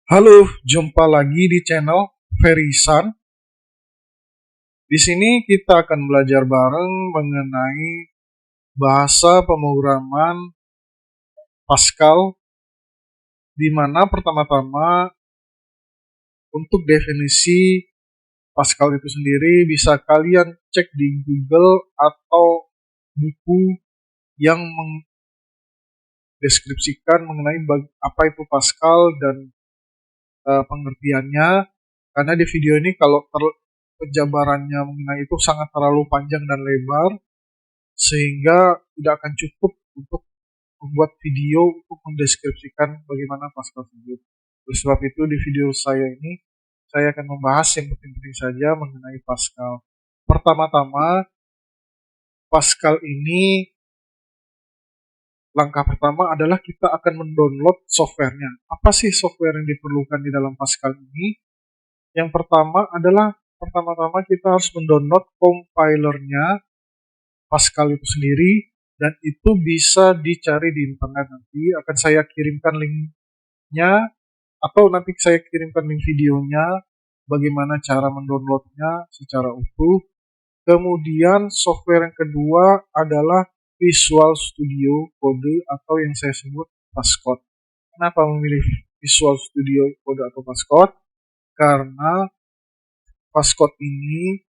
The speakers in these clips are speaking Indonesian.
Halo, jumpa lagi di channel Verisan. Di sini kita akan belajar bareng mengenai bahasa pemrograman Pascal, di mana pertama-tama untuk definisi Pascal itu sendiri bisa kalian cek di Google atau buku yang mendeskripsikan mengenai apa itu Pascal dan pengertiannya. Karena di video ini kalau penjabarannya mengenai itu sangat terlalu panjang dan lebar, sehingga tidak akan cukup untuk membuat video untuk mendeskripsikan bagaimana Pascal tersebut. Oleh sebab itu di video saya ini saya akan membahas yang penting-penting saja mengenai Pascal. Pertama-tama, Pascal ini langkah pertama adalah kita akan mendownload softwarenya. Apa sih software yang diperlukan di dalam Pascal ini? Yang pertama adalah pertama-tama kita harus mendownload compilernya Pascal itu sendiri, dan itu bisa dicari di internet. Nanti akan saya kirimkan linknya, atau nanti saya kirimkan link videonya bagaimana cara mendownloadnya secara utuh. Kemudian software yang kedua adalah Visual Studio Code atau yang saya sebut Pascode. Kenapa memilih Visual Studio Code atau Pascode? Karena Pascode ini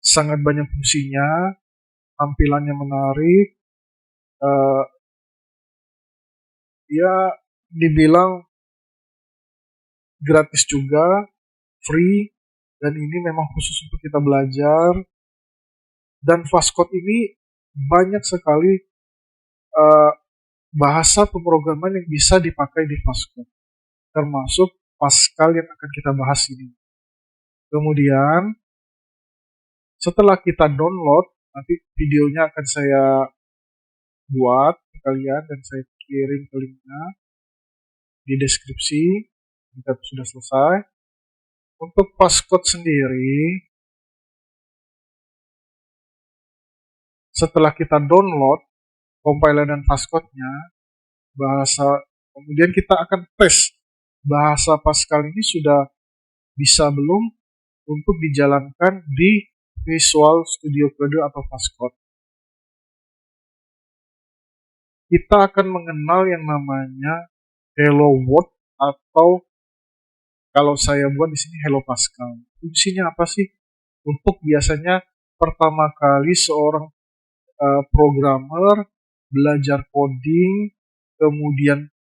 sangat banyak fungsinya, tampilannya menarik, uh, dia dibilang gratis juga, free, dan ini memang khusus untuk kita belajar. Dan Fastcode ini banyak sekali uh, bahasa pemrograman yang bisa dipakai di Fastcode, termasuk Pascal yang akan kita bahas ini. Kemudian setelah kita download, nanti videonya akan saya buat ke kalian dan saya kirim ke linknya di deskripsi jika sudah selesai. Untuk Pascode sendiri, setelah kita download compiler dan Pascode-nya, kemudian kita akan tes bahasa Pascal ini sudah bisa belum untuk dijalankan di Visual Studio Code atau Pascode. Kita akan mengenal yang namanya Hello World, atau kalau saya buat di sini Hello Pascal. Fungsinya apa sih? Untuk biasanya pertama kali seorang programmer belajar coding, kemudian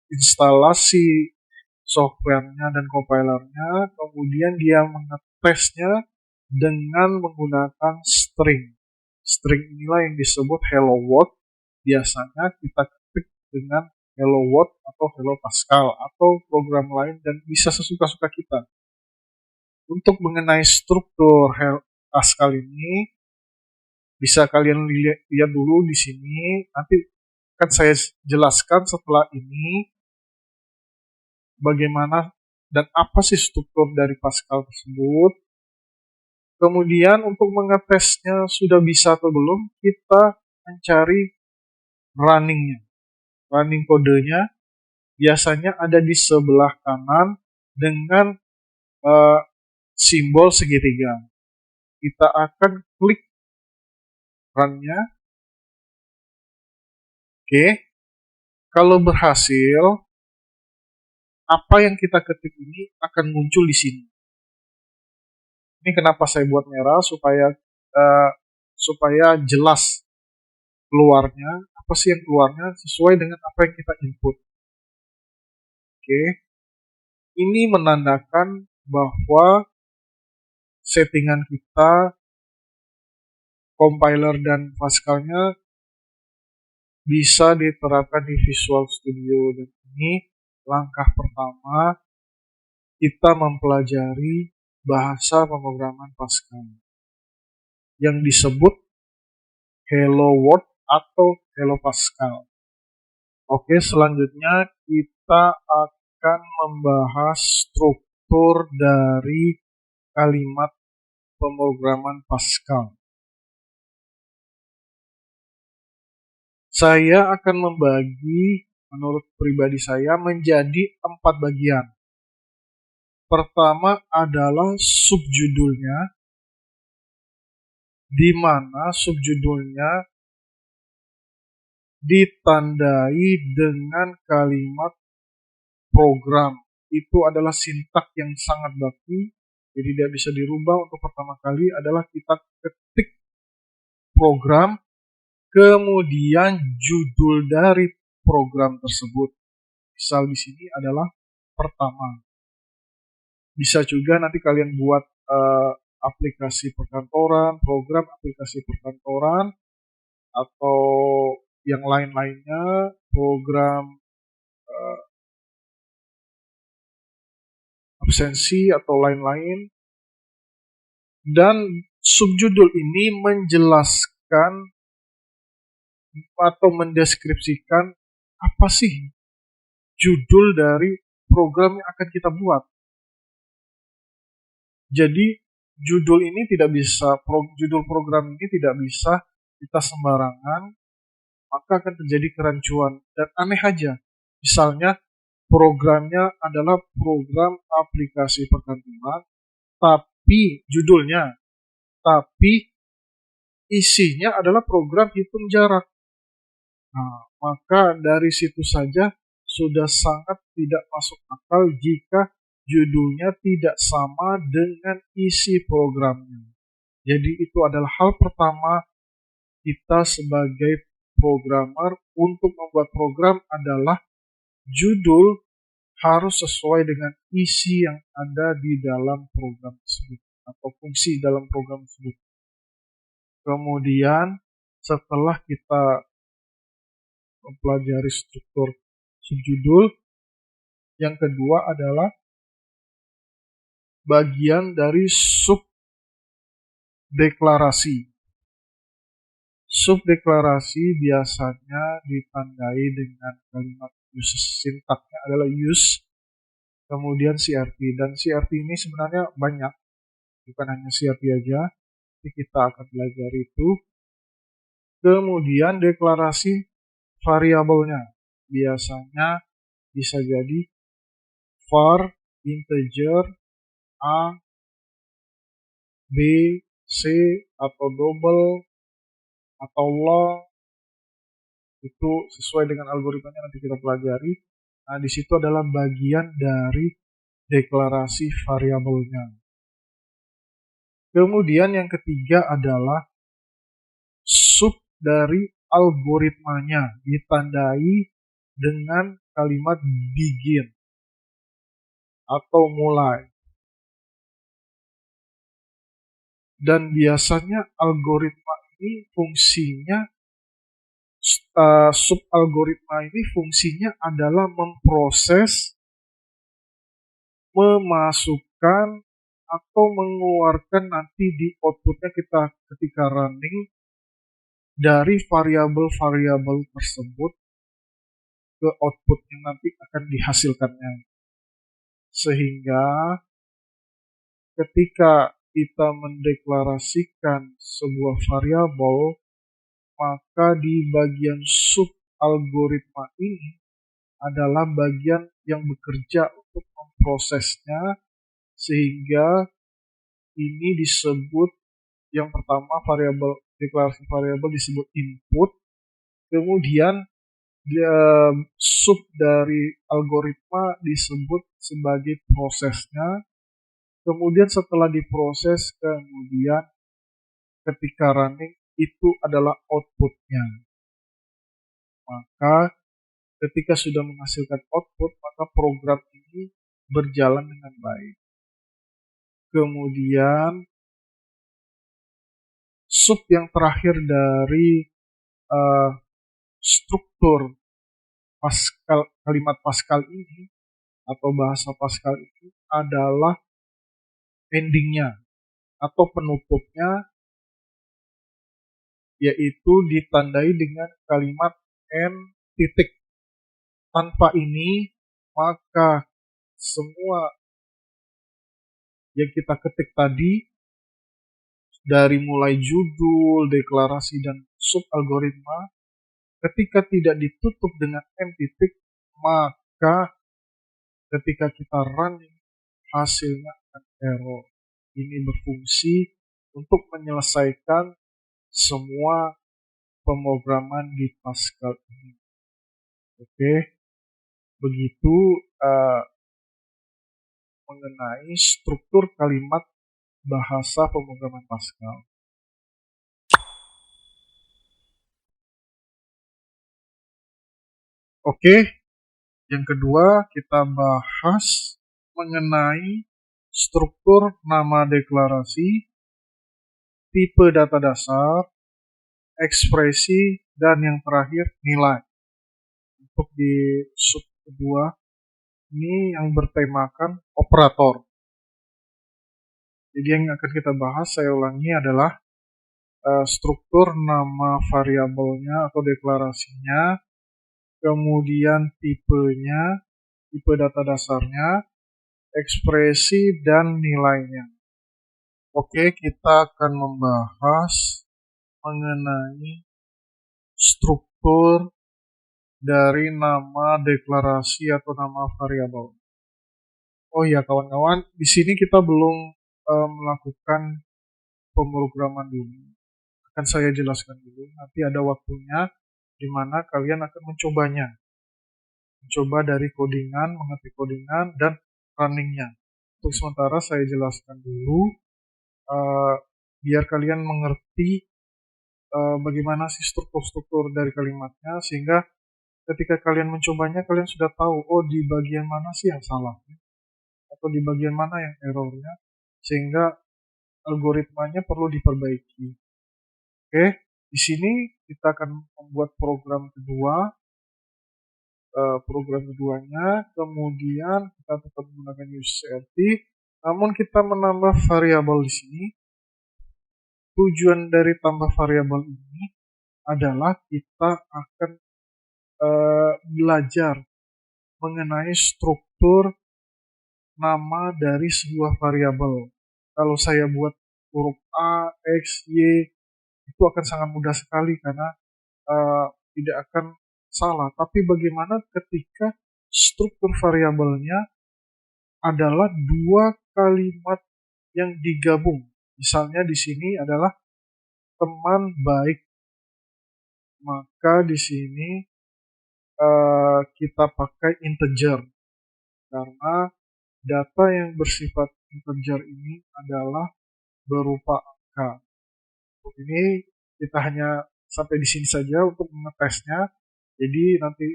instalasi softwarenya dan compilernya, kemudian dia mengetesnya dengan menggunakan string. String inilah yang disebut hello world. Biasanya kita ketik dengan hello world atau hello Pascal atau program lain, dan bisa sesuka-suka kita. Untuk mengenai struktur Pascal ini, bisa kalian lihat dulu di sini. Nanti akan saya jelaskan setelah ini bagaimana dan apa sih struktur dari Pascal tersebut. Kemudian untuk mengetesnya sudah bisa atau belum, kita mencari runningnya. Running kodenya biasanya ada di sebelah kanan dengan simbol segitiga. Kita akan klik runnya. Oke. Kalau berhasil, apa yang kita ketik ini akan muncul di sini. Ini kenapa saya buat merah, supaya jelas keluarnya, apa sih yang keluarnya sesuai dengan apa yang kita input. Oke. Ini menandakan bahwa settingan kita, compiler dan Pascal-nya bisa diterapkan di Visual Studio. Dan ini langkah pertama kita mempelajari bahasa pemrograman Pascal yang disebut Hello World atau Hello Pascal. Oke, selanjutnya kita akan membahas struktur dari kalimat pemrograman Pascal. Saya akan membagi, menurut pribadi saya, menjadi 4 bagian. Pertama adalah subjudulnya, di mana subjudulnya ditandai dengan kalimat program. Itu adalah sintak yang sangat baku, jadi tidak bisa dirubah. Untuk pertama kali adalah kita ketik program, kemudian judul dari program tersebut. Misal di sini adalah pertama. Bisa juga nanti kalian buat aplikasi perkantoran, program aplikasi perkantoran, atau yang lain-lainnya, program absensi atau lain-lain. Dan subjudul ini menjelaskan atau mendeskripsikan apa sih judul dari program yang akan kita buat. Jadi judul program ini tidak bisa kita sembarangan, maka akan terjadi kerancuan dan aneh aja. Misalnya programnya adalah program aplikasi perkantoran, tapi isinya adalah program hitung jarak. Nah, maka dari situ saja sudah sangat tidak masuk akal jika judulnya tidak sama dengan isi programnya. Jadi itu adalah hal pertama kita sebagai programmer untuk membuat program adalah judul harus sesuai dengan isi yang ada di dalam program tersebut atau fungsi dalam program tersebut. Kemudian setelah kita mempelajari struktur subjudul, yang kedua adalah bagian dari subdeklarasi. Subdeklarasi biasanya ditandai dengan kalimat use. Sintaknya adalah use, kemudian CRT. Dan CRT ini sebenarnya banyak, bukan hanya CRT aja, tapi kita akan belajar itu. Kemudian deklarasi variabelnya. Biasanya bisa jadi var, integer, A, B, C, atau double, atau long. Itu sesuai dengan algoritmanya nanti kita pelajari. Nah, di situ adalah bagian dari deklarasi variabelnya. Kemudian yang ketiga adalah sub dari algoritmanya, ditandai dengan kalimat begin atau mulai. Dan biasanya algoritma ini fungsinya, sub algoritma ini fungsinya adalah memproses, memasukkan, atau mengeluarkan nanti di outputnya kita ketika running dari variabel-variabel tersebut ke output yang nanti akan dihasilkannya. Sehingga ketika kita mendeklarasikan sebuah variabel, maka di bagian sub algoritma ini adalah bagian yang bekerja untuk memprosesnya, sehingga ini disebut yang pertama variabel, deklarasi variabel disebut input, kemudian sub dari algoritma disebut sebagai prosesnya, kemudian setelah diproses, kemudian ketika running itu adalah outputnya. Maka ketika sudah menghasilkan output, maka program ini berjalan dengan baik. Kemudian sub yang terakhir dari struktur Pascal, kalimat Pascal ini atau bahasa Pascal ini adalah endingnya atau penutupnya, yaitu ditandai dengan kalimat n titik. Tanpa ini, maka semua yang kita ketik tadi, dari mulai judul, deklarasi, dan sub algoritma, ketika tidak ditutup dengan n titik, maka ketika kita running hasilnya akan error. Ini berfungsi untuk menyelesaikan semua pemrograman di Pascal ini. Oke, begitu mengenai struktur kalimat bahasa pemrograman Pascal. Oke, yang kedua kita bahas mengenai struktur nama deklarasi, tipe data dasar, ekspresi, dan yang terakhir nilai. Untuk di sub kedua ini yang bertemakan operator. Jadi yang akan kita bahas, saya ulangi, adalah struktur nama variabelnya atau deklarasinya, kemudian tipenya, tipe data dasarnya, ekspresi, dan nilainya. Oke, kita akan membahas mengenai struktur dari nama deklarasi atau nama variabel. Oh ya kawan-kawan, di sini kita belum melakukan pemrograman dulu. Akan saya jelaskan dulu. Nanti ada waktunya di mana kalian akan mencobanya. Mencoba dari codingan, mengerti codingan, dan runningnya. Untuk sementara saya jelaskan dulu biar kalian mengerti bagaimana sih struktur-struktur dari kalimatnya, sehingga ketika kalian mencobanya kalian sudah tahu di bagian mana sih yang salah atau di bagian mana yang errornya, sehingga algoritmanya perlu diperbaiki. Oke, di sini kita akan membuat program kedua. Program keduanya, kemudian kita tetap menggunakan UseCRT, namun kita menambah variabel di sini. Tujuan dari tambah variabel ini adalah kita akan belajar mengenai struktur nama dari sebuah variabel. Kalau saya buat huruf A, X, Y, itu akan sangat mudah sekali karena tidak akan salah. Tapi bagaimana ketika struktur variabelnya adalah dua kalimat yang digabung. Misalnya di sini adalah teman baik. Maka di sini kita pakai integer. Karena data yang bersifat integer ini adalah berupa angka. Untuk ini kita hanya sampai di sini saja untuk mengetesnya. Jadi nanti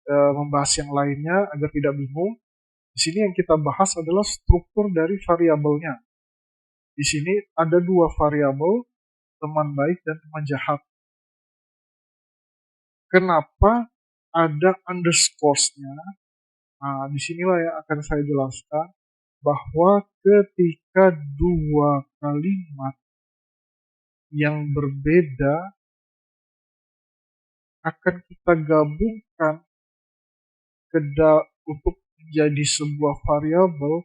membahas yang lainnya agar tidak bingung. Di sini yang kita bahas adalah struktur dari variabelnya. Di sini ada dua variabel, teman baik dan teman jahat. Kenapa ada underscore-nya? Nah, disinilah yang akan saya jelaskan bahwa ketika dua kalimat yang berbeda akan kita gabungkan untuk menjadi sebuah variabel,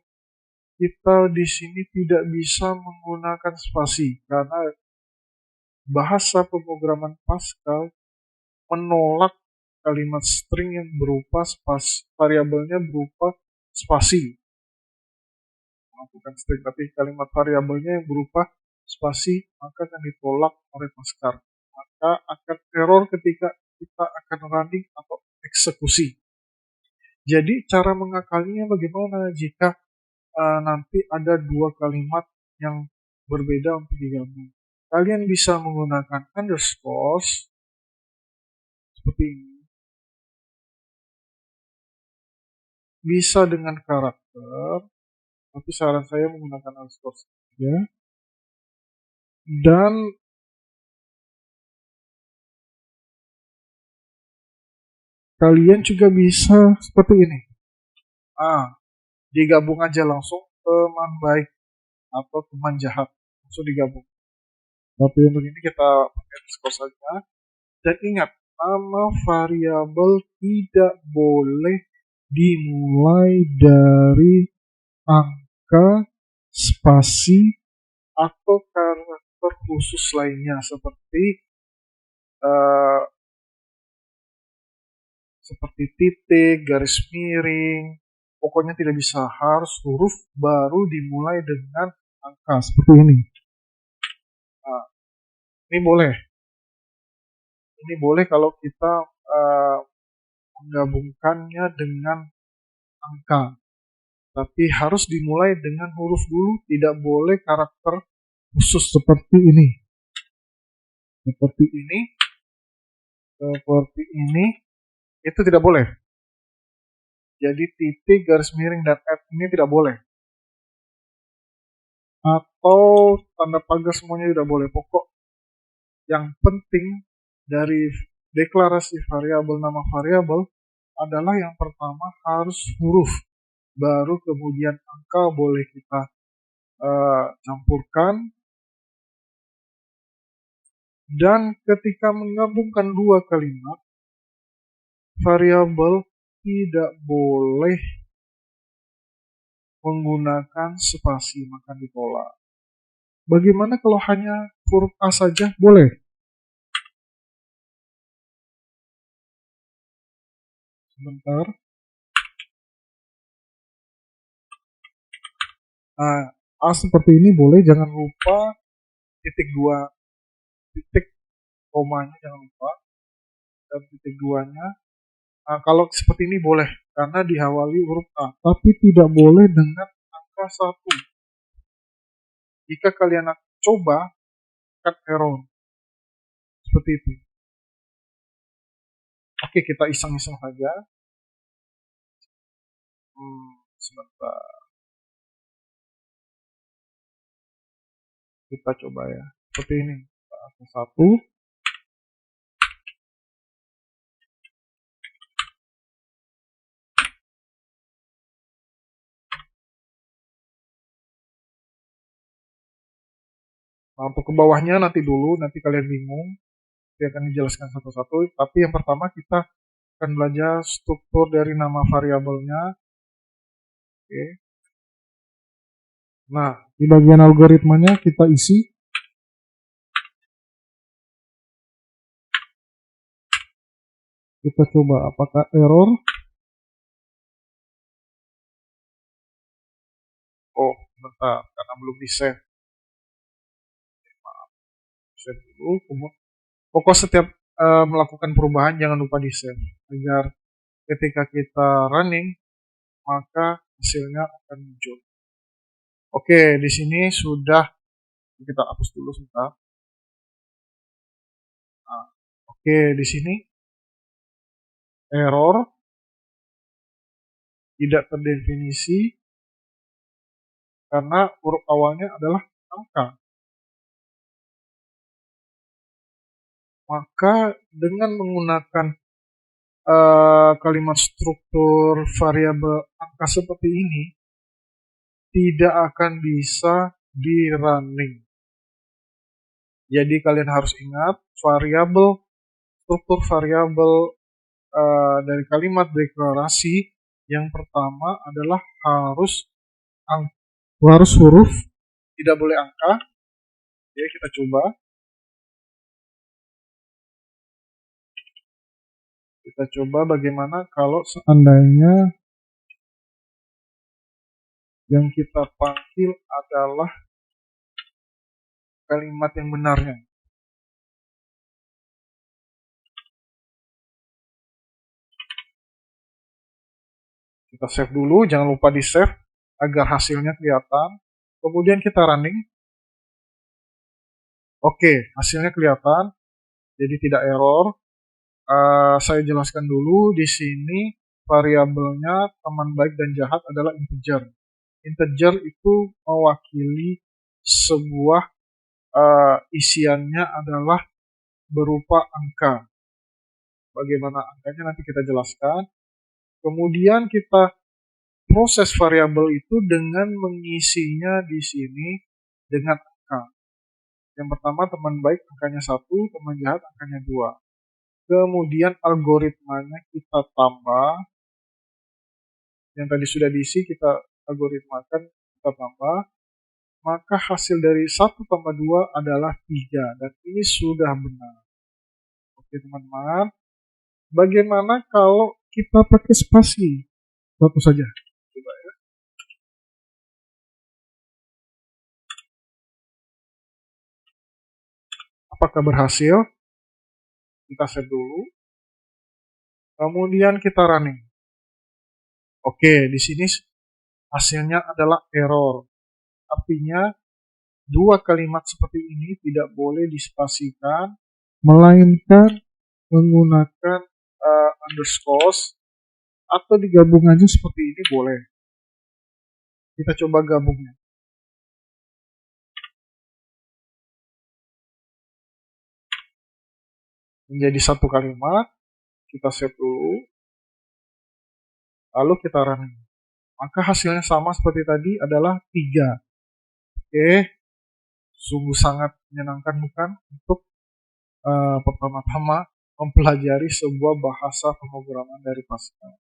kita di sini tidak bisa menggunakan spasi karena bahasa pemrograman Pascal menolak kalimat string yang berupa spasi, variabelnya berupa spasi. Bukan string, tapi kalimat variabelnya yang berupa spasi, maka akan ditolak oleh Pascal. Maka akan error ketika kita akan running atau eksekusi. Jadi cara mengakalinya bagaimana jika nanti ada dua kalimat yang berbeda untuk digabung. Kalian bisa menggunakan underscore seperti ini. Bisa dengan karakter, tapi saran saya menggunakan underscore saja. Dan kalian juga bisa seperti ini. Digabung aja langsung teman baik atau teman jahat. Langsung digabung. Tapi untuk ini kita pakai underscore saja. Dan ingat, nama variabel tidak boleh dimulai dari angka, spasi, atau karakter khusus lainnya seperti titik, garis miring, pokoknya tidak bisa, harus huruf baru dimulai dengan angka seperti ini. Nah, ini boleh. Ini boleh kalau kita menggabungkannya dengan angka. Tapi harus dimulai dengan huruf dulu, tidak boleh karakter khusus seperti ini. Seperti ini, itu tidak boleh. Jadi titik, garis miring, dan at ini tidak boleh. Atau tanda pagar semuanya tidak boleh. Pokok yang penting dari deklarasi variabel nama variabel adalah yang pertama harus huruf. Baru kemudian angka boleh kita campurkan. Dan ketika menggabungkan dua kalimat, variabel tidak boleh menggunakan spasi, maka ditolak. Bagaimana kalau hanya huruf A saja? Boleh. Sebentar. Nah, A seperti ini boleh, jangan lupa titik 2, titik komanya jangan lupa, dan titik 2-nya. Nah, kalau seperti ini boleh, karena diawali huruf A. Tapi tidak boleh dengan angka 1. Jika kalian coba, akan error. Seperti itu. Oke, kita iseng-iseng saja. Sebentar. Kita coba ya. Seperti ini. Angka 1. Nah, untuk ke bawahnya nanti dulu, nanti kalian bingung. Saya akan dijelaskan satu-satu. Tapi yang pertama kita akan belajar struktur dari nama variabelnya. Oke. Nah, di bagian algoritmanya kita isi. Kita coba apakah error. Oh, bentar, karena belum di-save. Maaf. Save dulu. Pokok setiap melakukan perubahan jangan lupa di-save. Agar ketika kita running, maka hasilnya akan muncul. Oke, di sini sudah. Kita hapus dulu sebentar. Nah, oke, di sini error tidak terdefinisi karena huruf awalnya adalah angka. Maka dengan menggunakan kalimat struktur variabel angka seperti ini tidak akan bisa di running. Jadi kalian harus ingat struktur variabel dari kalimat deklarasi yang pertama adalah harus huruf, tidak boleh angka. Oke, kita coba. Kita coba bagaimana kalau seandainya yang kita panggil adalah kalimat yang benarnya. Kita save dulu, jangan lupa di save agar hasilnya kelihatan. Kemudian kita running. Oke, hasilnya kelihatan, jadi tidak error. Saya jelaskan dulu di sini variabelnya teman baik dan jahat adalah integer. Integer itu mewakili sebuah isiannya adalah berupa angka. Bagaimana angkanya nanti kita jelaskan. Kemudian kita proses variabel itu dengan mengisinya di sini dengan angka. Yang pertama teman baik angkanya 1, teman jahat angkanya 2. Kemudian algoritmanya kita tambah. Yang tadi sudah diisi kita algoritmakan, kita tambah. Maka hasil dari 1 tambah 2 adalah 3. Dan ini sudah benar. Oke teman-teman. Bagaimana kalau kita pakai spasi? Satu saja. apakah berhasil. Kita save dulu. Kemudian kita running. Oke, di sini hasilnya adalah error. Artinya dua kalimat seperti ini tidak boleh dispasikan, melainkan menggunakan underscore atau digabung aja seperti ini boleh. Kita coba gabungnya. Menjadi satu kalimat, kita save dulu, lalu kita running. Maka hasilnya sama seperti tadi adalah 3. Oke, sungguh sangat menyenangkan bukan untuk pertama-tama mempelajari sebuah bahasa pemrograman dari Pascal.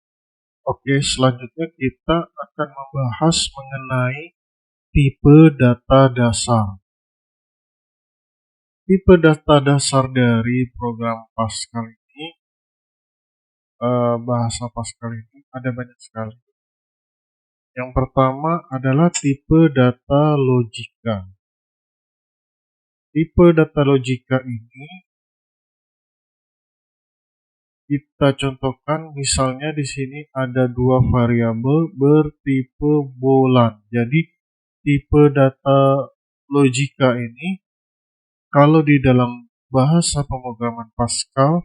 Oke, selanjutnya kita akan membahas mengenai tipe data dasar. Tipe data dasar dari program Pascal ini, bahasa Pascal ini ada banyak sekali. Yang pertama adalah tipe data logika. Tipe data logika ini kita contohkan, misalnya di sini ada 2 variabel bertipe boolean. Jadi tipe data logika ini kalau di dalam bahasa pemrograman Pascal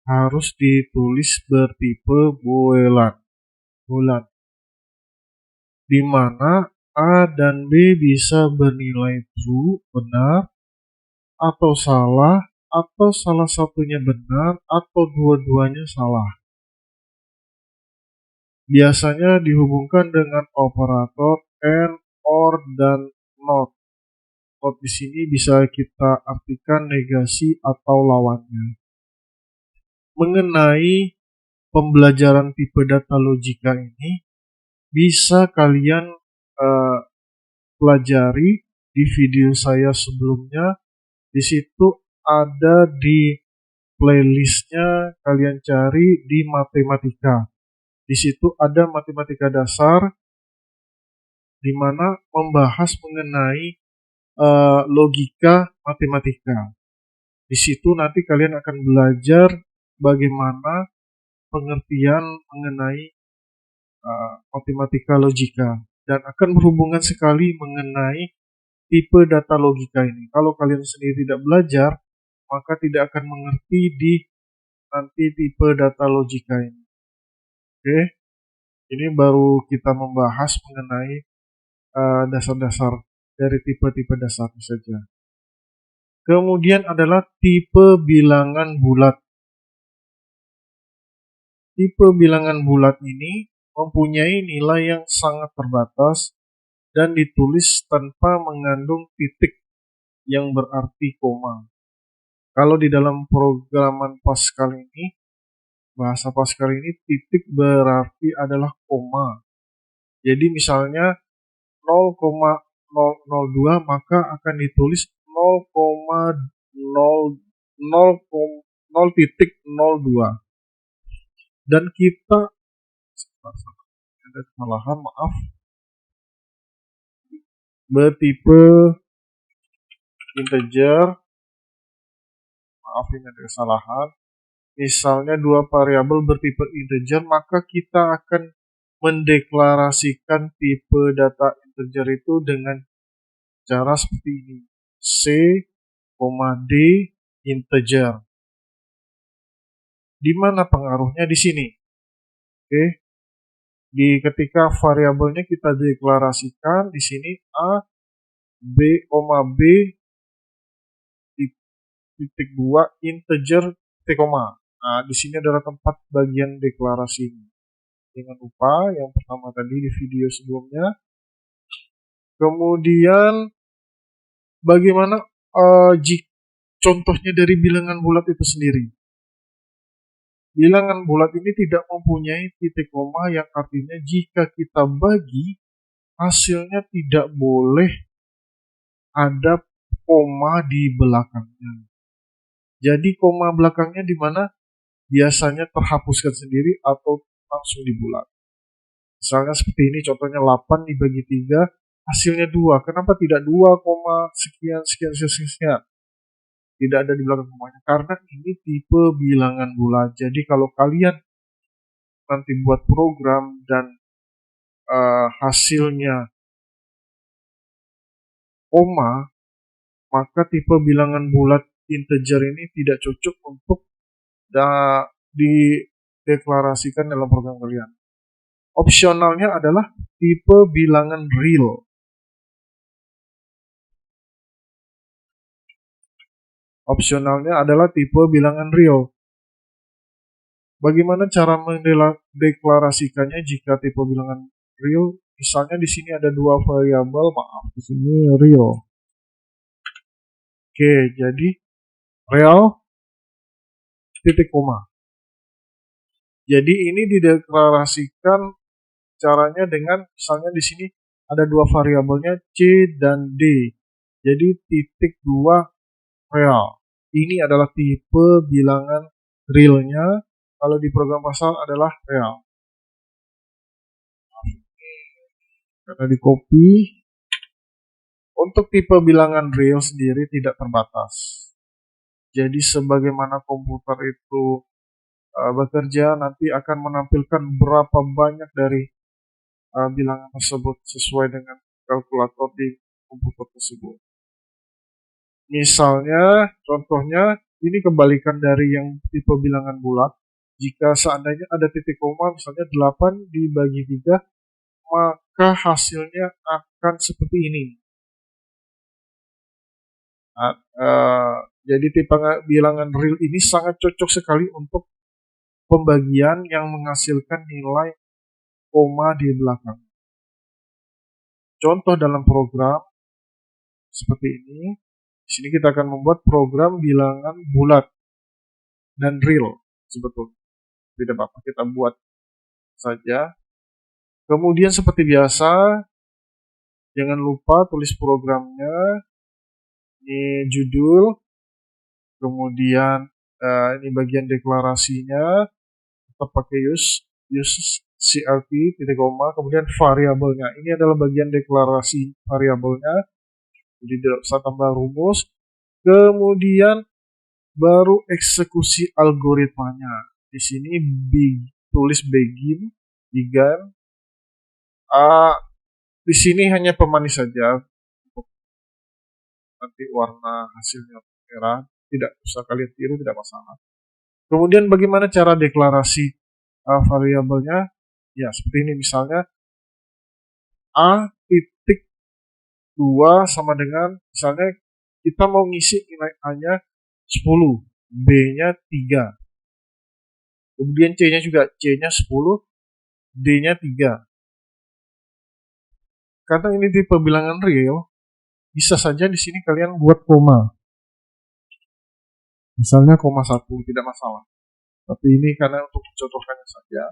harus ditulis bertipe boolean. Di mana A dan B bisa bernilai true, benar, atau salah, atau salah satunya benar, atau dua-duanya salah. Biasanya dihubungkan dengan operator and, or, dan not. Not di sini bisa kita artikan negasi atau lawannya. Mengenai pembelajaran tipe data logika ini, bisa kalian pelajari di video saya sebelumnya. Di situ ada di playlistnya, kalian cari di matematika. Di situ ada matematika dasar, di mana membahas mengenai logika matematika. Di situ nanti kalian akan belajar bagaimana pengertian mengenai matematika logika, dan akan berhubungan sekali mengenai tipe data logika ini. Kalau kalian sendiri tidak belajar, maka tidak akan mengerti di nanti tipe data logika ini. Oke, ini baru kita membahas mengenai dasar-dasar dari tipe-tipe dasarnya saja. Kemudian adalah tipe bilangan bulat. Tipe bilangan bulat ini mempunyai nilai yang sangat terbatas dan ditulis tanpa mengandung titik yang berarti koma. Kalau di dalam programan Pascal ini, bahasa Pascal ini, titik berarti adalah koma. Jadi misalnya 0,002 maka akan ditulis 0,0,0,0,02. Dan kita ada kesalahan, maaf, bertipe integer, maaf ini ada kesalahan. Misalnya 2 variabel bertipe integer, maka kita akan mendeklarasikan tipe data integer itu dengan cara seperti ini. C, D, integer. Di mana pengaruhnya di sini? Oke. Ketika variabelnya kita deklarasikan di sini A, B, B, titik 2, integer, titik koma. Nah, di sini adalah tempat bagian deklarasi. Jangan lupa yang pertama tadi di video sebelumnya. Kemudian bagaimana contohnya dari bilangan bulat itu sendiri? Bilangan bulat ini tidak mempunyai titik koma, yang artinya jika kita bagi, hasilnya tidak boleh ada koma di belakangnya. Jadi koma belakangnya di mana biasanya terhapuskan sendiri atau langsung dibulat. Misalnya seperti ini contohnya, 8 dibagi 3, hasilnya 2. Kenapa tidak 2, sekian sekian sekian sekian? tidak ada di belakang komanya karena ini tipe bilangan bulat. Jadi kalau kalian nanti buat program dan hasilnya koma, maka tipe bilangan bulat integer ini tidak cocok untuk dideklarasikan dalam program kalian. Opsionalnya adalah tipe bilangan real. Opsionalnya adalah tipe bilangan real. Bagaimana cara mendeklarasikannya jika tipe bilangan real? Misalnya di sini ada dua variabel, di sini real. Oke, jadi real titik koma. Jadi ini dideklarasikan caranya dengan misalnya di sini ada dua variabelnya C dan D. Jadi titik 2 real. Ini adalah tipe bilangan realnya. Kalau di program pasal adalah real. Karena di copy. Untuk tipe bilangan real sendiri tidak terbatas. Jadi sebagaimana komputer itu bekerja nanti akan menampilkan berapa banyak dari bilangan tersebut sesuai dengan kalkulator di komputer tersebut. Misalnya, contohnya ini kebalikan dari yang tipe bilangan bulat. Jika seandainya ada titik koma, misalnya 8 dibagi 3, maka hasilnya akan seperti ini. Jadi tipe bilangan real ini sangat cocok sekali untuk pembagian yang menghasilkan nilai koma di belakang. Contoh dalam program seperti ini. Di sini kita akan membuat program bilangan bulat dan real sebetulnya. Tidak apa-apa, kita buat saja. Kemudian seperti biasa, jangan lupa tulis programnya. Ini judul, kemudian ini bagian deklarasinya, tetap pakai use CRT titik koma, kemudian variabelnya. Ini adalah bagian deklarasi variabelnya. Jadi tidak usah tambah rumus. Kemudian baru eksekusi algoritmanya. Di sini tulis begin. Di sini hanya pemanis saja. Nanti warna hasilnya merah, tidak usah kalian tiru, tidak masalah. Kemudian bagaimana cara deklarasi variabelnya? Ya seperti ini, misalnya A titik 2 sama dengan, misalnya kita mau ngisi nilai A-nya 10, B-nya 3. Kemudian C-nya juga, C-nya 10, D-nya 3. Karena ini tipe bilangan real, bisa saja di sini kalian buat koma. Misalnya koma 1, tidak masalah. Tapi ini karena untuk mencontohkannya saja.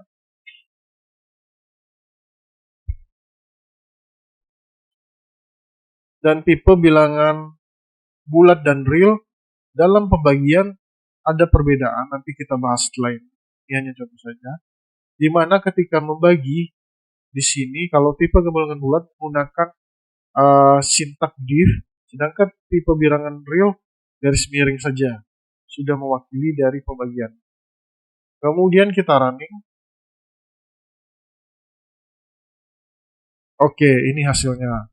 Dan tipe bilangan bulat dan real dalam pembagian ada perbedaan, nanti kita bahas setelah ini. Ini hanya contoh saja. Dimana ketika membagi di sini kalau tipe bilangan bulat menggunakan sintak div, sedangkan tipe bilangan real garis miring saja sudah mewakili dari pembagian. Kemudian kita running. Oke, ini hasilnya.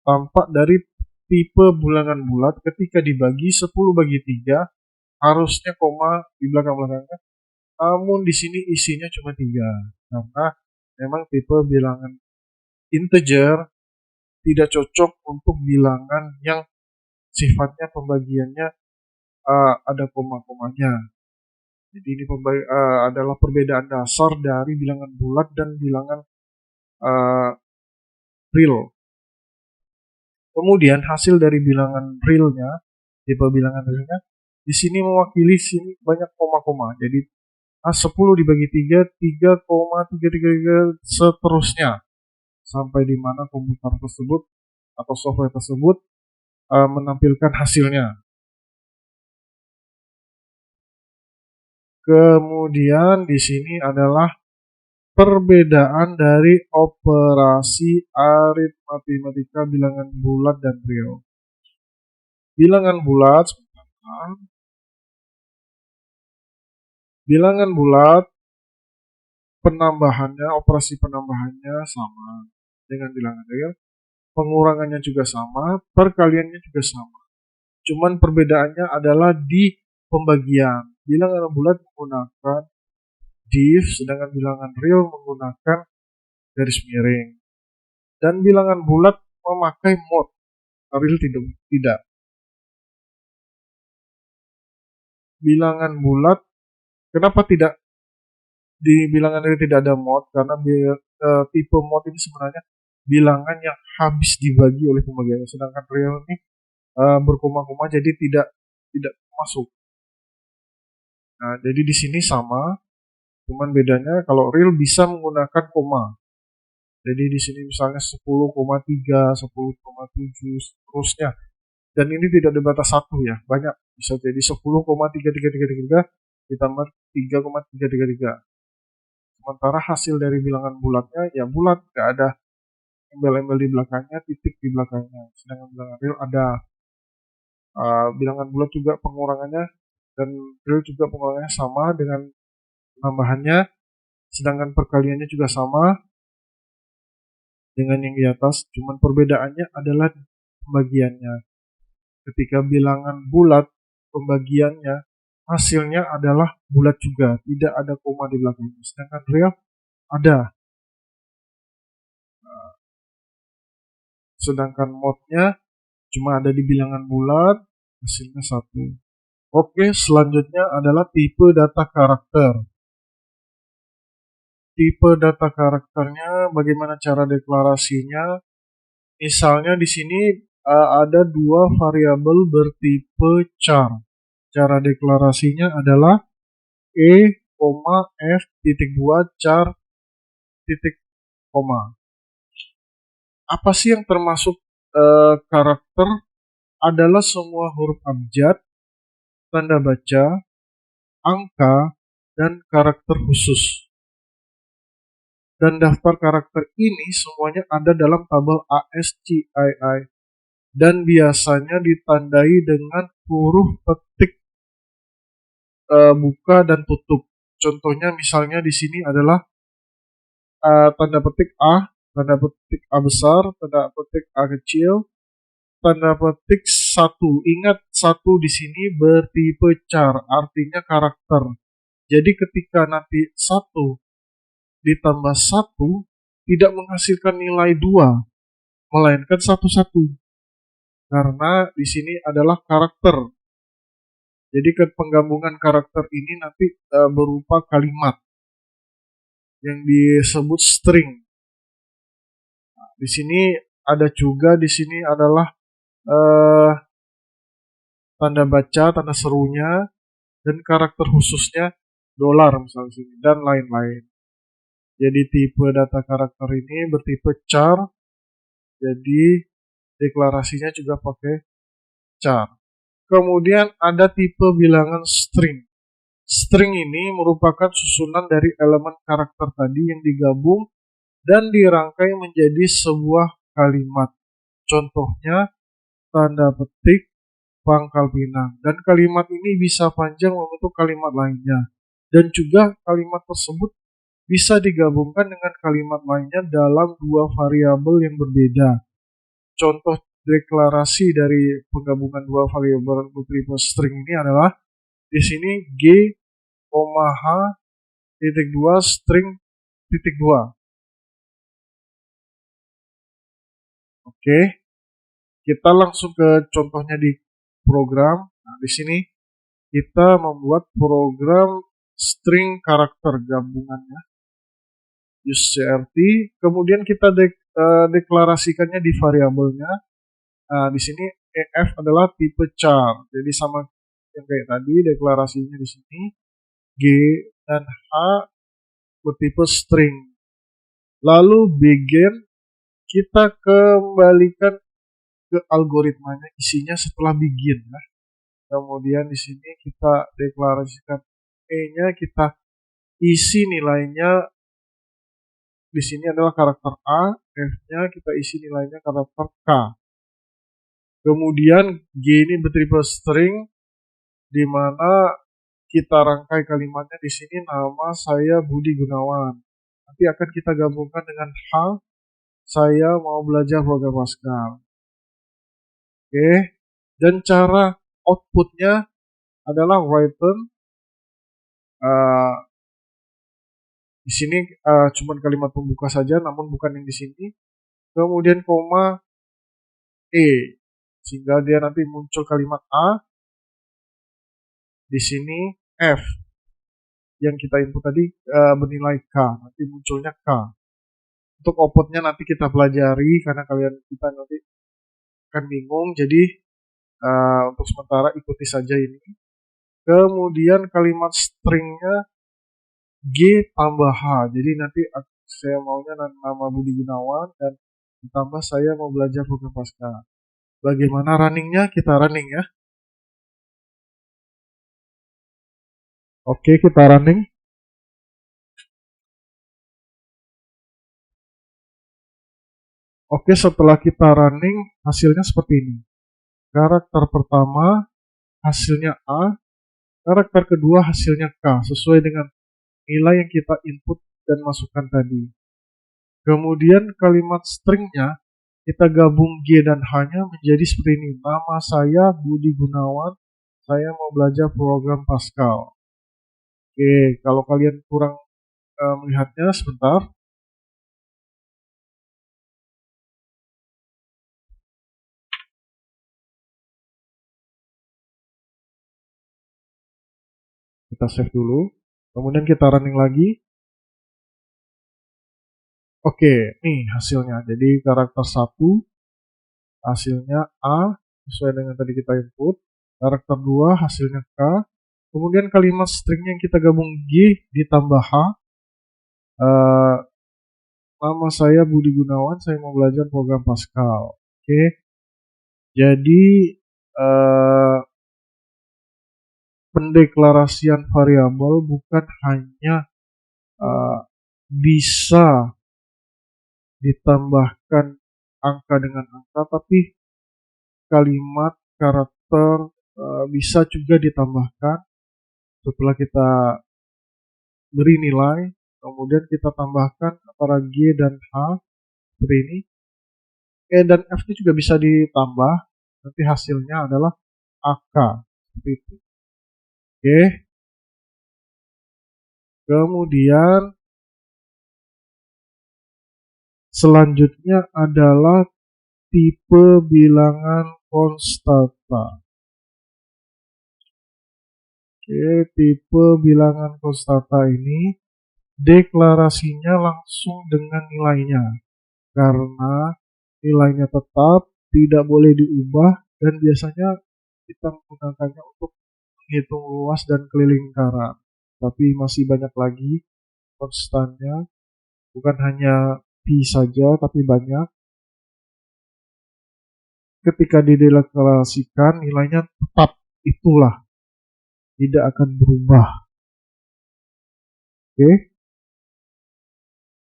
Tampak dari tipe bilangan bulat ketika dibagi 10 bagi 3 harusnya koma di belakang-belakangnya. Namun di sini isinya cuma 3 karena memang tipe bilangan integer tidak cocok untuk bilangan yang sifatnya pembagiannya ada koma-komanya. Jadi ini adalah perbedaan dasar dari bilangan bulat dan bilangan real. Kemudian hasil dari bilangan realnya, tipe bilangan realnya, di sini mewakili sini banyak koma-koma. Jadi 10 dibagi 3, 3,333 seterusnya. Sampai di mana komputer tersebut atau software tersebut menampilkan hasilnya. Kemudian di sini adalah perbedaan dari operasi aritmatika bilangan bulat dan real. Bilangan bulat Bilangan bulat penambahannya, operasi penambahannya sama dengan bilangan real, pengurangannya juga sama, perkaliannya juga sama. Cuman perbedaannya adalah di pembagian. Bilangan bulat menggunakan div, sedangkan bilangan real menggunakan garis miring. Dan bilangan bulat memakai mod, real tidak. Bilangan bulat, kenapa tidak di bilangan real tidak ada mod? Karena tipe mod ini sebenarnya bilangan yang habis dibagi oleh pembagiannya, sedangkan real ini berkoma-koma jadi tidak masuk. Nah, jadi di sini sama, cuman bedanya kalau real bisa menggunakan koma. Jadi di sini misalnya 10,3, 10,7 seterusnya. Dan ini tidak ada batas satu ya, banyak. Bisa jadi 10,3333 ditambah 3,333. Sementara hasil dari bilangan bulatnya ya bulat, nggak ada embel-embel di belakangnya, titik di belakangnya. Sedangkan bilangan real ada. Bilangan bulat juga pengurangannya dan real juga pengurangannya sama dengan penambahannya, sedangkan perkaliannya juga sama dengan yang di atas, cuman perbedaannya adalah pembagiannya. Ketika bilangan bulat, pembagiannya hasilnya adalah bulat juga, tidak ada koma di belakangnya, sedangkan real ada. Sedangkan modnya cuma ada di bilangan bulat, hasilnya satu. Oke, selanjutnya adalah tipe data karakter. Tipe data karakternya, bagaimana cara deklarasinya? Misalnya di sini ada dua variabel bertipe char. Cara deklarasinya adalah e, f titik 2 char titik koma. Apa sih yang termasuk karakter? Adalah semua huruf abjad, tanda baca, angka, dan karakter khusus. Dan daftar karakter ini semuanya ada dalam tabel ASCII dan biasanya ditandai dengan huruf petik buka dan tutup. Contohnya misalnya di sini adalah tanda petik A, tanda petik A besar, tanda petik A kecil, tanda petik 1. Ingat 1 di sini bertipe char, artinya karakter. Jadi ketika nanti 1 ditambah 1 tidak menghasilkan nilai 2, melainkan 1-1. Karena di sini adalah karakter. Jadi penggabungan karakter ini nanti berupa kalimat yang disebut string. Nah, di sini ada juga di sini adalah tanda baca, tanda serunya, dan karakter khususnya dolar misalnya sini dan lain-lain. Jadi tipe data karakter ini bertipe char. Jadi deklarasinya juga pakai char. Kemudian ada tipe bilangan string. String ini merupakan susunan dari elemen karakter tadi yang digabung dan dirangkai menjadi sebuah kalimat. Contohnya tanda petik, pangkal pinang. Dan kalimat ini bisa panjang membentuk kalimat lainnya. Dan juga kalimat tersebut bisa digabungkan dengan kalimat lainnya dalam dua variabel yang berbeda. Contoh deklarasi dari penggabungan dua variabel bertipe string ini adalah di sini G, H, titik 2 string titik 2. Oke, kita langsung ke contohnya di program. Nah, di sini kita membuat program string karakter gabungannya. Use CRT, kemudian kita deklarasikannya di variabelnya. Nah, di sini EF adalah tipe char, jadi sama yang kayak tadi deklarasinya di sini. G dan H bertipe string. Lalu begin, kita kembalikan ke algoritmanya isinya setelah begin. Nah, kemudian di sini kita deklarasikan E-nya, kita isi nilainya. Di sini adalah karakter A, F-nya kita isi nilainya karakter K. Kemudian G ini bertipe string, di mana kita rangkai kalimatnya di sini nama saya Budi Gunawan. Nanti akan kita gabungkan dengan H, saya mau belajar program Pascal. Oke, dan cara outputnya adalah written. Di sini cuma kalimat pembuka saja, namun bukan yang di sini. Kemudian koma E, sehingga dia nanti muncul kalimat A. Di sini F yang kita input tadi bernilai K, nanti munculnya K. Untuk outputnya nanti kita pelajari karena kita nanti akan bingung. Jadi untuk sementara ikuti saja ini. Kemudian kalimat stringnya G tambah H. Jadi nanti saya maunya nama Budi Gunawan dan ditambah saya mau belajar program Pascal. Bagaimana runningnya? Kita running ya. Oke, kita running. Oke, setelah kita running, hasilnya seperti ini. Karakter pertama hasilnya A, karakter kedua hasilnya K, sesuai dengan nilai yang kita input dan masukkan tadi. Kemudian kalimat stringnya kita gabung G dan H-nya menjadi seperti ini. Nama saya Budi Gunawan, saya mau belajar program Pascal. Oke, kalau kalian kurang melihatnya sebentar. Kita save dulu. Kemudian kita running lagi. Oke, nih hasilnya. Jadi karakter 1 hasilnya A sesuai dengan tadi kita input. Karakter 2 hasilnya K. Kemudian kalimat string yang kita gabung G ditambah H. Nama saya Budi Gunawan, saya mau belajar program Pascal. Oke. Jadi pendeklarasian variabel bukan hanya bisa ditambahkan angka dengan angka, tapi kalimat, karakter bisa juga ditambahkan setelah kita beri nilai, kemudian kita tambahkan antara G dan H seperti ini. E dan F juga bisa ditambah, nanti hasilnya adalah AK seperti itu. Oke. Kemudian selanjutnya adalah tipe bilangan konstanta. Oke, tipe bilangan konstanta ini deklarasinya langsung dengan nilainya. Karena nilainya tetap, tidak boleh diubah, dan biasanya kita menggunakannya untuk menghitung luas dan keliling lingkaran. Tapi masih banyak lagi konstannya, bukan hanya pi saja, tapi banyak. Ketika dideklarasikan, nilainya tetap itulah, tidak akan berubah. Oke.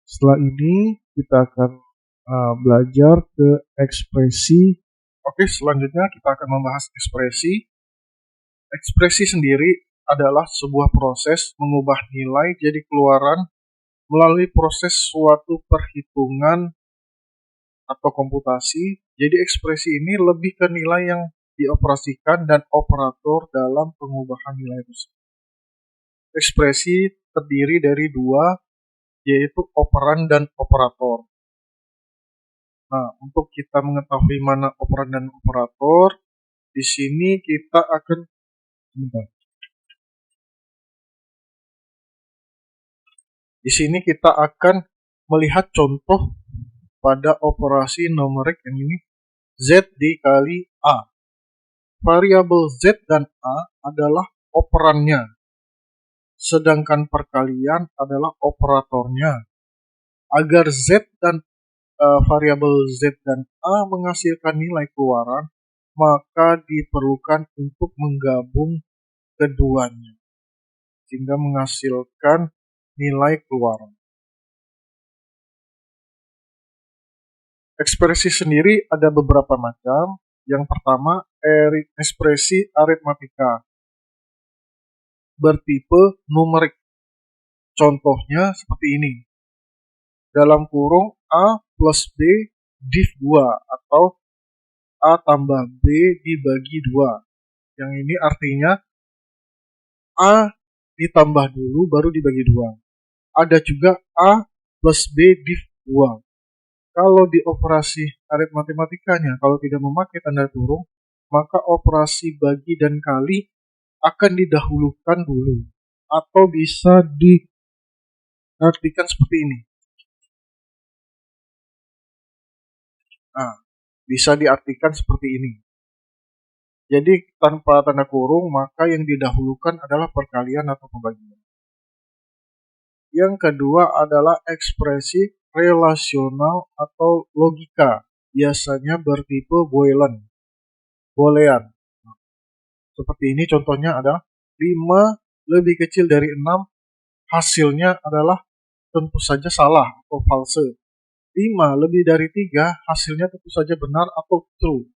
Setelah ini kita akan belajar ke ekspresi. Oke, selanjutnya kita akan membahas ekspresi. Ekspresi sendiri adalah sebuah proses mengubah nilai jadi keluaran melalui proses suatu perhitungan atau komputasi. Jadi ekspresi ini lebih ke nilai yang dioperasikan dan operator dalam pengubahan nilai tersebut. Ekspresi terdiri dari dua, yaitu operan dan operator. Nah, untuk kita mengetahui mana operan dan operator, di sini kita akan melihat contoh pada operasi numerik yang ini, Z dikali A. Variabel Z dan A adalah operannya, sedangkan perkalian adalah operatornya. Agar Z dan variabel Z dan A menghasilkan nilai keluaran, maka diperlukan untuk menggabung keduanya sehingga menghasilkan nilai keluaran. Ekspresi sendiri ada beberapa macam. Yang pertama, ekspresi aritmatika. bertipe numerik. Contohnya seperti ini. Dalam kurung A plus B div 2 atau A tambah B dibagi 2. Yang ini artinya A ditambah dulu baru dibagi 2. Ada juga A plus B div 2. Kalau di operasi aritmatikanya, kalau tidak memakai tanda kurung, maka operasi bagi dan kali akan didahulukan dulu. Atau bisa diartikan seperti ini. Nah, bisa diartikan seperti ini. Jadi tanpa tanda kurung, maka yang didahulukan adalah perkalian atau pembagian. Yang kedua adalah ekspresi relasional atau logika, biasanya bertipe boolean. Seperti ini contohnya adalah 5 lebih kecil dari 6, hasilnya adalah tentu saja salah atau false. 5 lebih dari 3, hasilnya tentu saja benar atau true.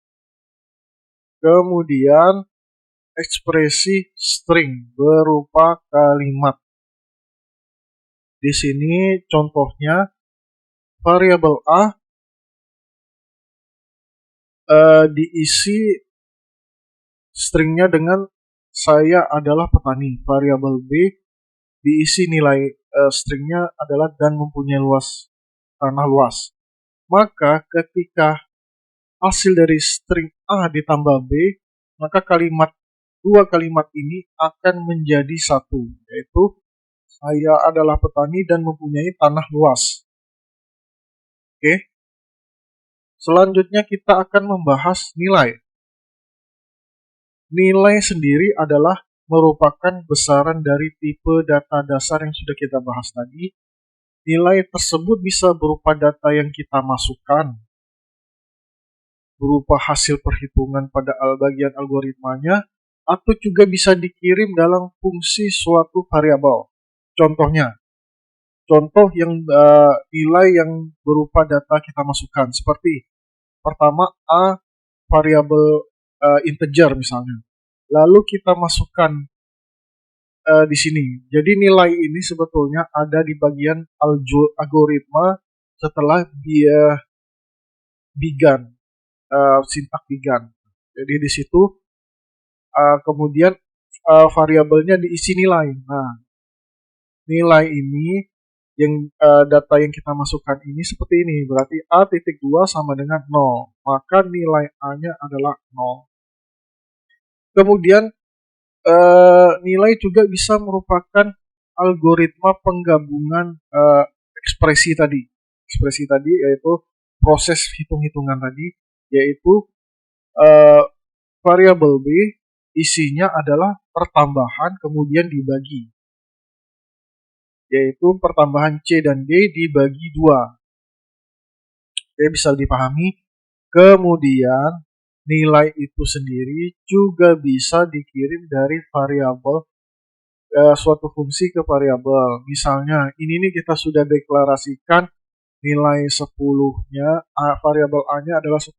Kemudian ekspresi string berupa kalimat. Di sini contohnya variabel A diisi stringnya dengan saya adalah petani. Variabel B diisi nilai stringnya adalah dan mempunyai tanah luas. Maka ketika hasil dari string A ditambah B, maka dua kalimat ini akan menjadi satu, yaitu saya adalah petani dan mempunyai tanah luas. Oke. Selanjutnya kita akan membahas nilai. Nilai sendiri adalah merupakan besaran dari tipe data dasar yang sudah kita bahas tadi. Nilai tersebut bisa berupa data yang kita masukkan, berupa hasil perhitungan pada bagian algoritmanya, atau juga bisa dikirim dalam fungsi suatu variabel. Contoh yang nilai yang berupa data kita masukkan, seperti pertama A variabel integer misalnya. Lalu kita masukkan di sini. Jadi nilai ini sebetulnya ada di bagian algoritma setelah dia Boolean, sintak Boolean. Jadi di situ kemudian variabelnya diisi nilai. Nah, nilai ini yang data yang kita masukkan ini seperti ini. Berarti A.2 sama dengan 0. Maka nilai A-nya adalah 0. Kemudian nilai juga bisa merupakan algoritma penggabungan ekspresi tadi. Ekspresi tadi yaitu proses hitung-hitungan tadi, yaitu variabel B isinya adalah pertambahan kemudian dibagi, yaitu pertambahan C dan D dibagi 2. Oke, bisa dipahami. Kemudian nilai itu sendiri juga bisa dikirim dari variabel suatu fungsi ke variabel. Misalnya, ini nih kita sudah deklarasikan nilai 10-nya, variabel A-nya adalah 10.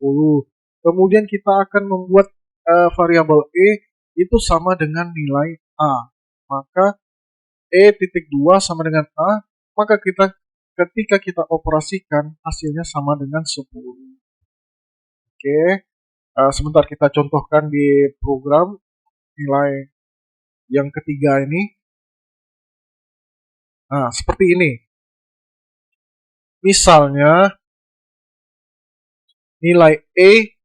Kemudian kita akan membuat variabel E itu sama dengan nilai A. Maka E.2 sama dengan A, maka ketika kita operasikan hasilnya sama dengan 10. Oke, sebentar kita contohkan di program nilai yang ketiga ini. Nah, seperti ini. Misalnya nilai E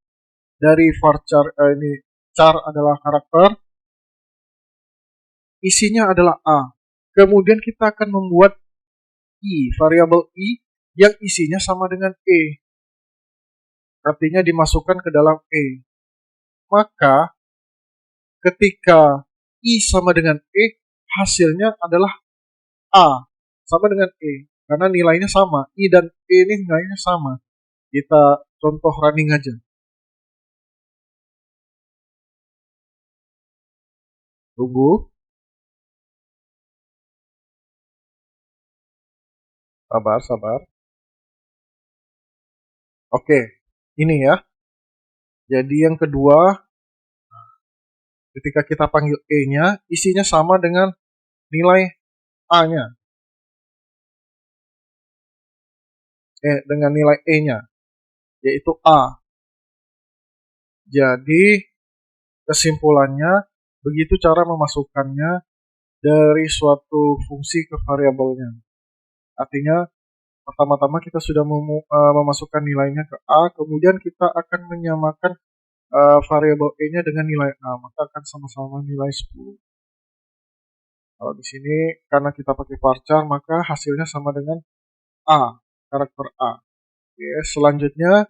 dari varchar ini char adalah karakter, isinya adalah A. Kemudian kita akan membuat variabel I yang isinya sama dengan E. Artinya dimasukkan ke dalam E. Maka ketika I sama dengan E, hasilnya adalah A sama dengan E. Karena nilainya sama. I dan E ini nilainya sama. Kita contoh running aja. Tunggu. Sabar. Oke, ini ya. Jadi yang kedua, Ketika kita panggil E-nya, isinya sama dengan nilai A-nya. Dengan nilai E-nya, yaitu A. Jadi, kesimpulannya, begitu cara memasukkannya dari suatu fungsi ke variabelnya. Artinya, pertama-tama kita sudah memasukkan nilainya ke A, kemudian kita akan menyamakan variabel E-nya dengan nilai A, maka akan sama-sama nilai 10. Kalau di sini karena kita pakai varchar, maka hasilnya sama dengan A, karakter A. Oke, selanjutnya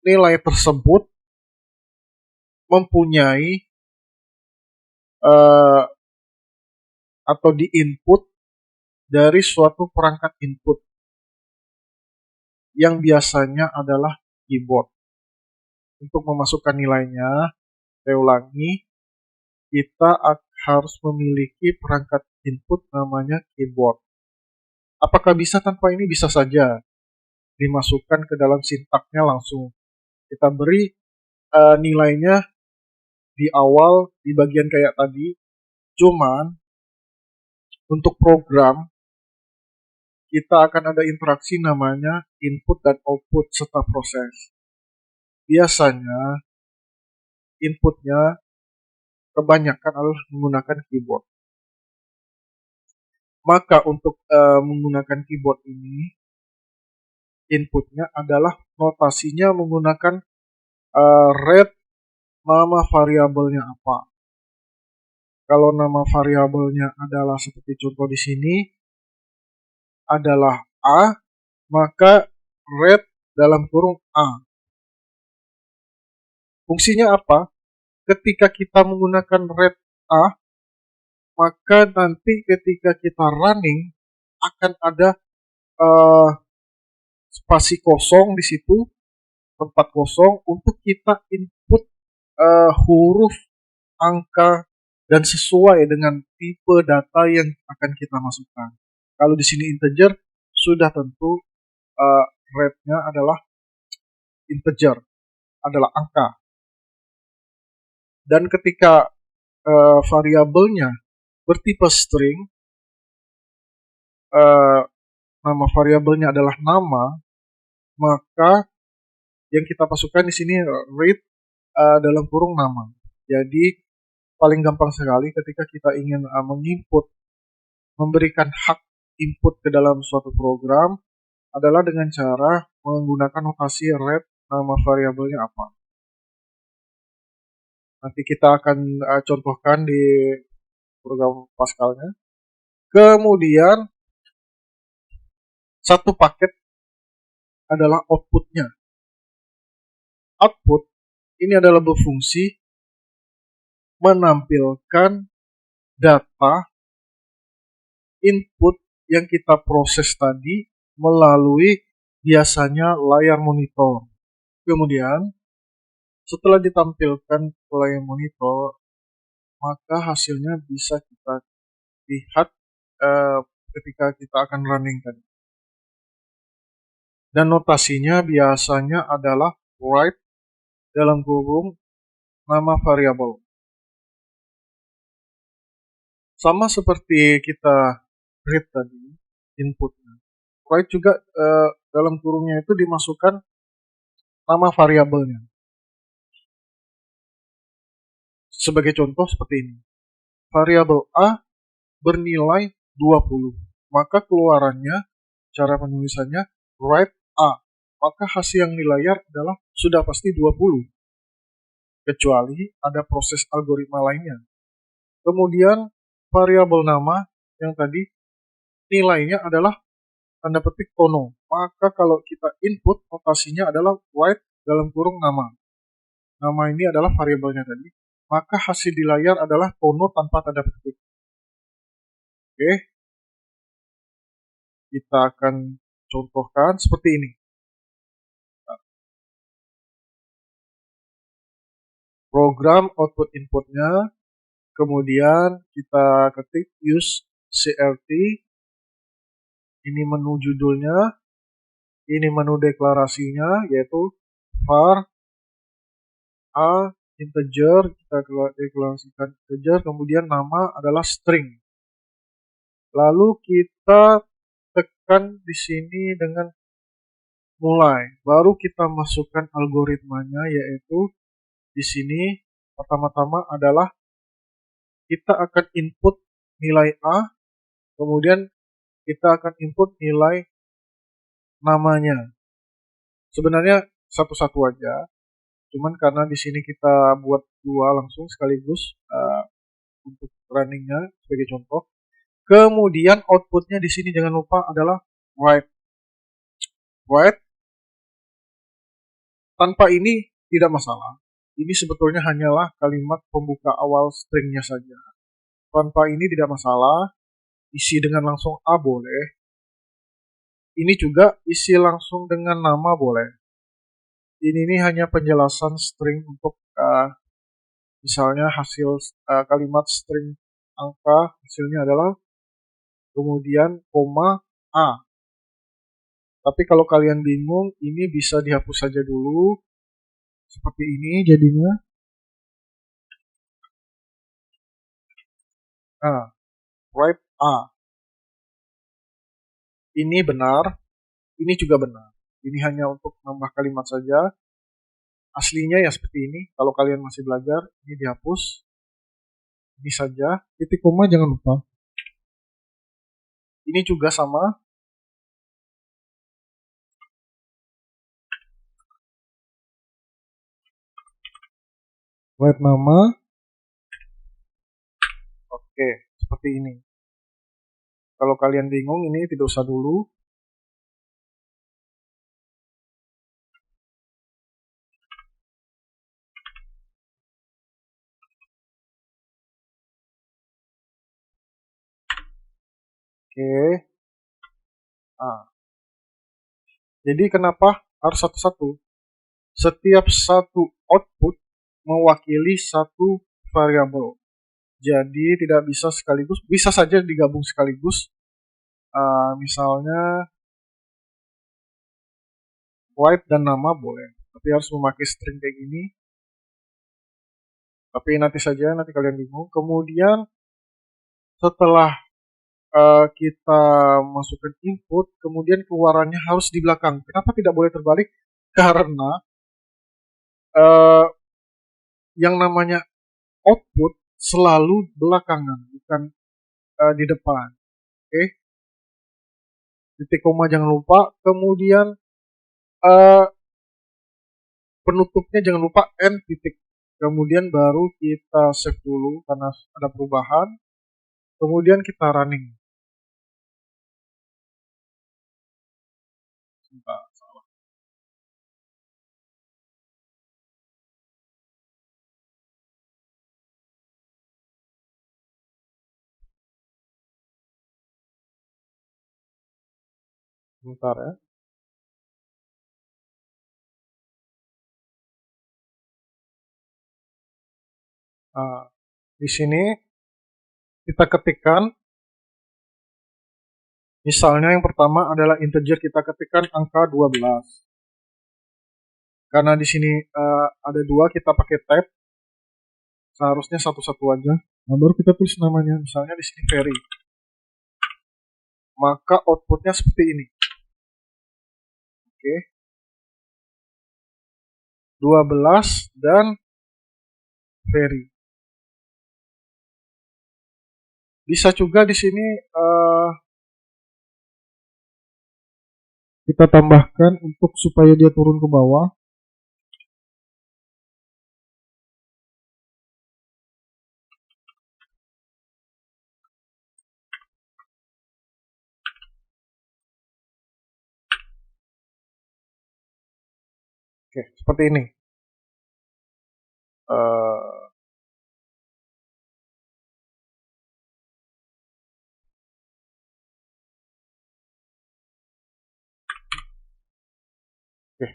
nilai tersebut mempunyai atau di-input dari suatu perangkat input yang biasanya adalah keyboard. Untuk memasukkan nilainya, saya ulangi, kita harus memiliki perangkat input namanya keyboard. Apakah bisa tanpa ini? Bisa saja. Dimasukkan ke dalam sintaknya langsung. Kita beri nilainya di awal, di bagian kayak tadi. Cuman, untuk program, kita akan ada interaksi namanya input dan output serta proses. Biasanya, inputnya kebanyakan adalah menggunakan keyboard. Maka untuk menggunakan keyboard ini, inputnya adalah notasinya menggunakan ret nama variabelnya apa. Kalau nama variabelnya adalah seperti contoh di sini adalah A, maka ret dalam kurung A. Fungsinya apa? Ketika kita menggunakan ret A, maka nanti ketika kita running akan ada spasi kosong di situ, tempat kosong untuk kita input huruf, angka, dan sesuai dengan tipe data yang akan kita masukkan. Kalau di sini integer, sudah tentu rate-nya adalah integer, adalah angka. Dan ketika variabelnya bertipe string, nama variabelnya adalah nama, maka yang kita masukkan di sini read dalam kurung nama. Jadi paling gampang sekali ketika kita ingin menginput, memberikan hak input ke dalam suatu program adalah dengan cara menggunakan notasi ret nama variabelnya apa. Nanti kita akan contohkan di program Pascal-nya. Kemudian satu paket adalah outputnya. Output ini adalah berfungsi menampilkan data input yang kita proses tadi melalui biasanya layar monitor. Kemudian setelah ditampilkan ke layar monitor, maka hasilnya bisa kita lihat ketika kita akan running tadi. Dan notasinya biasanya adalah write dalam kurung nama variabel. Sama seperti kita read tadi, inputnya. Write juga dalam kurungnya itu dimasukkan nama variabelnya. Sebagai contoh seperti ini. Variabel A bernilai 20. Maka keluarannya, cara penulisannya, write A. Maka hasil yang di layar adalah sudah pasti 20. Kecuali ada proses algoritma lainnya. Kemudian variabel nama yang tadi nilainya adalah tanda petik tono. Maka kalau kita input, notasinya adalah write dalam kurung nama. Nama ini adalah variabelnya tadi. Maka hasil di layar adalah tono tanpa tanda petik. Oke. Kita akan contohkan seperti ini. Program output inputnya, kemudian kita ketik use CRT. Ini menu judulnya, ini menu deklarasinya, yaitu var A integer, kita deklarasikan integer, kemudian nama adalah string. Lalu kita tekan di sini dengan mulai, baru kita masukkan algoritmanya, yaitu di sini pertama-tama adalah kita akan input nilai A, kemudian kita akan input nilai namanya. Sebenarnya satu-satu aja, cuman karena di sini kita buat dua langsung sekaligus untuk runningnya sebagai contoh. Kemudian outputnya di sini jangan lupa adalah write. Tanpa ini tidak masalah. Ini sebetulnya hanyalah kalimat pembuka awal stringnya saja. Tanpa ini tidak masalah. Isi dengan langsung A boleh. Ini juga isi langsung dengan nama boleh. Ini hanya penjelasan string untuk misalnya hasil kalimat string angka hasilnya adalah kemudian koma A. Tapi kalau kalian bingung, ini bisa dihapus saja dulu. Seperti ini jadinya. Nah, write A. Ini benar, ini juga benar. Ini hanya untuk nambah kalimat saja. Aslinya ya seperti ini. Kalau kalian masih belajar, ini dihapus. Ini saja. Titik koma jangan lupa. Ini juga sama. Write nama. Oke, seperti ini. Kalau kalian bingung, ini tidak usah dulu. Oke. Jadi kenapa harus satu-satu? Setiap satu output mewakili satu variabel. Jadi tidak bisa sekaligus, bisa saja digabung sekaligus. Misalnya write dan nama boleh, tapi harus memakai string kayak gini. Tapi nanti saja, nanti kalian bingung. Kemudian setelah kita masukkan input, kemudian keluarannya harus di belakang. Kenapa tidak boleh terbalik? Karena yang namanya output selalu belakangan, bukan di depan. Oke? Titik koma jangan lupa. Kemudian penutupnya jangan lupa n titik. Kemudian baru kita save dulu karena ada perubahan. Kemudian kita running. Sebentar, salah. Sebentar ya. Di sini kita ketikkan, misalnya yang pertama adalah integer, kita ketikkan angka 12. Karena di sini ada dua, kita pakai tab. Seharusnya satu-satu aja. Nah, baru kita tulis namanya. Misalnya di sini Ferry. Maka outputnya seperti ini. Oke. 12 dan Ferry. Bisa juga di sini kita tambahkan untuk supaya dia turun ke bawah. Oke, seperti ini. Oke,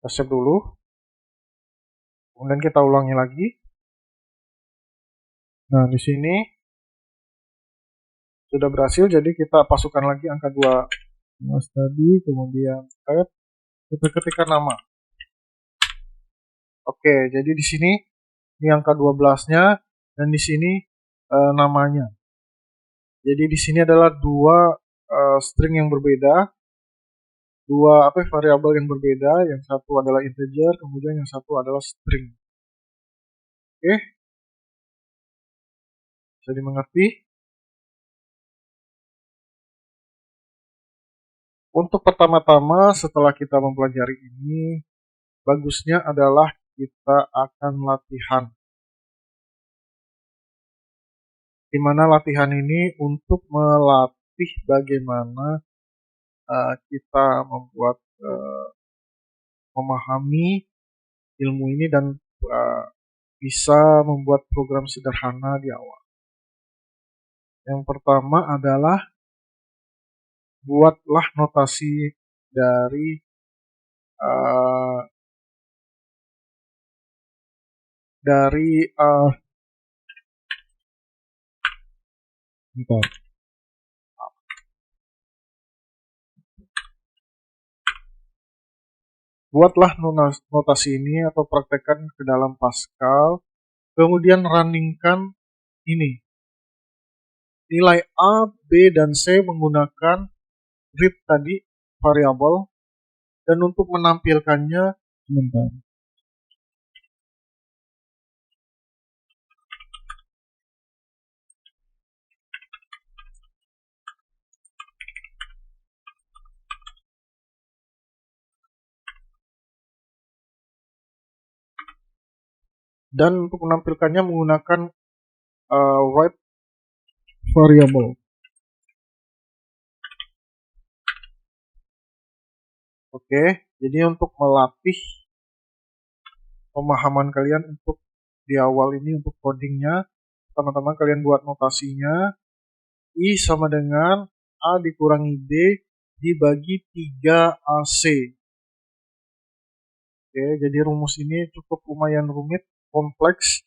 kita save dulu. Kemudian kita ulangi lagi. Nah, di sini sudah berhasil, jadi kita masukkan lagi angka 12 tadi, kemudian tab, kita ketikkan nama. Oke. Oke, jadi di sini ini angka 12-nya dan di sini namanya. Jadi di sini adalah dua string yang berbeda, dua variabel yang berbeda. Yang satu adalah integer, kemudian yang satu adalah string. Oke, bisa dimengerti? Untuk pertama-tama setelah kita mempelajari ini, bagusnya adalah kita akan latihan. Di mana latihan ini untuk melatih bagaimana kita membuat memahami ilmu ini dan bisa membuat program sederhana di awal. Yang pertama adalah buatlah notasi dari buatlah notasi ini atau praktekkan ke dalam Pascal, kemudian runningkan ini. Nilai A, B, dan C menggunakan read tadi, variabel, dan untuk menampilkannya, sebentar. Dan untuk menampilkannya menggunakan write variable. Oke, jadi untuk melatih pemahaman kalian untuk di awal ini untuk codingnya, teman-teman kalian buat notasinya I sama dengan A dikurangi D dibagi 3AC. Oke, jadi rumus ini cukup lumayan rumit, kompleks,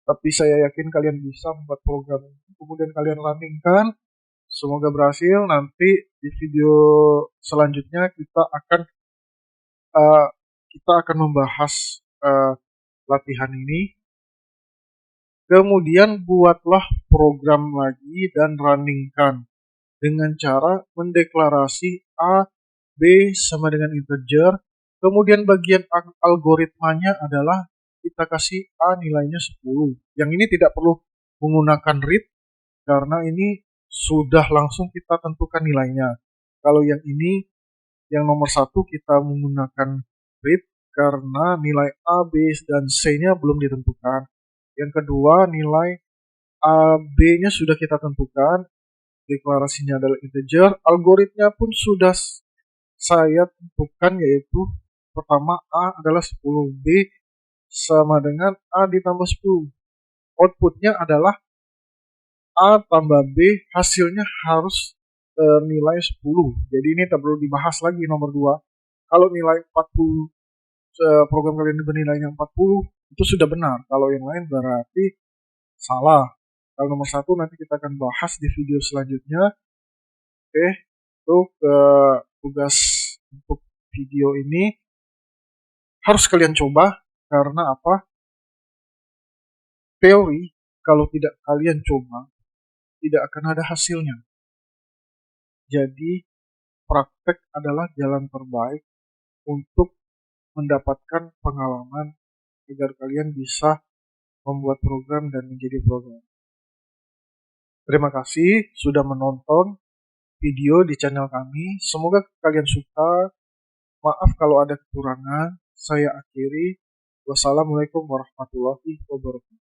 tapi saya yakin kalian bisa membuat program ini, kemudian kalian runningkan. Semoga berhasil. Nanti di video selanjutnya kita akan membahas latihan ini. Kemudian buatlah program lagi dan runningkan dengan cara mendeklarasi A, B sama dengan integer. Kemudian bagian algoritmanya adalah kita kasih A nilainya 10. Yang ini tidak perlu menggunakan read karena ini sudah langsung kita tentukan nilainya. Kalau yang ini, yang nomor 1 kita menggunakan read karena nilai A, B, dan C-nya belum ditentukan. Yang kedua, nilai A, B-nya sudah kita tentukan, deklarasinya adalah integer, algoritmnya pun sudah saya tentukan, yaitu pertama A adalah 10, B sama dengan A ditambah 10. Outputnya adalah A tambah B, hasilnya harus nilai 10. Jadi ini tak perlu dibahas lagi nomor 2. Kalau nilai 40, program kalian bernilainya 40, itu sudah benar. Kalau yang lain berarti salah. Kalau nomor 1 nanti kita akan bahas di video selanjutnya. Oke, untuk tugas untuk video ini harus kalian coba, karena apa? Teori kalau tidak kalian coba tidak akan ada hasilnya. Jadi praktek adalah jalan terbaik untuk mendapatkan pengalaman agar kalian bisa membuat program dan menjadi program. Terima kasih sudah menonton video di channel kami. Semoga kalian suka. Maaf kalau ada kekurangan. Saya akhiri. Wassalamualaikum warahmatullahi wabarakatuh.